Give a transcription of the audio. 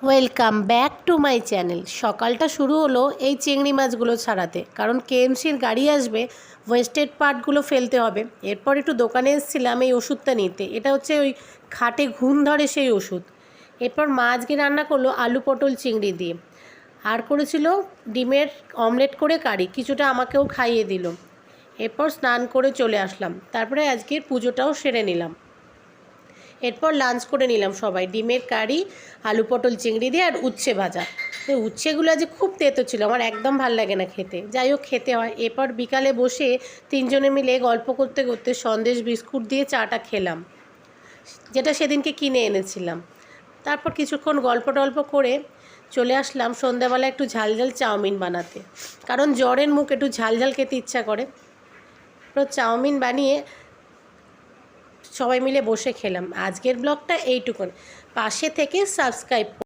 Welcome back to my channel. সকালটা শুরু হলো এই চিংড়ি মাছগুলো ছাড়াতে, কারণ কেএমসির গাড়ি আসবে, ওয়েস্টেড পার্টগুলো ফেলতে হবে। এরপর একটু দোকানে এসেছিলাম এই ওষুধটা নিতে। এটা হচ্ছে ওই খাটে ঘুণ ধরে সেই ওষুধ। এরপর মা আজকে রান্না করলো আলু পটল চিংড়ি দিয়ে, আর করেছিল ডিমের অমলেট করে কারি, কিছুটা আমাকেও খাইয়ে দিল। এরপর স্নান করে চলে আসলাম, তারপরে আজকের পুজোটাও সেরে নিলাম। এরপর লাঞ্চ করে নিলাম সবাই, ডিমের কারি, আলু পটল চিংড়ি দিয়ে আর উচ্ছে ভাজা। উচ্ছেগুলো আজ খুব তেতো ছিল, আমার একদম ভাল লাগে না খেতে, যাই হোক খেতে হয়। এরপর বিকালে বসে তিনজনে মিলে গল্প করতে করতে সন্দেশ বিস্কুট দিয়ে চাটা খেলাম, যেটা সেদিনকে কিনে এনেছিলাম। তারপর কিছুক্ষণ গল্প টল্প করে চলে আসলাম সন্ধ্যাবেলা একটু ঝালঝাল চাউমিন বানাতে, কারণ জ্বরের মুখ একটু ঝালঝাল খেতে ইচ্ছা করে। তো চাউমিন বানিয়ে সবাই মিলে বসে খেলাম। আজকের ব্লগটা এইটুকুন, পাশে থেকে সাবস্ক্রাইব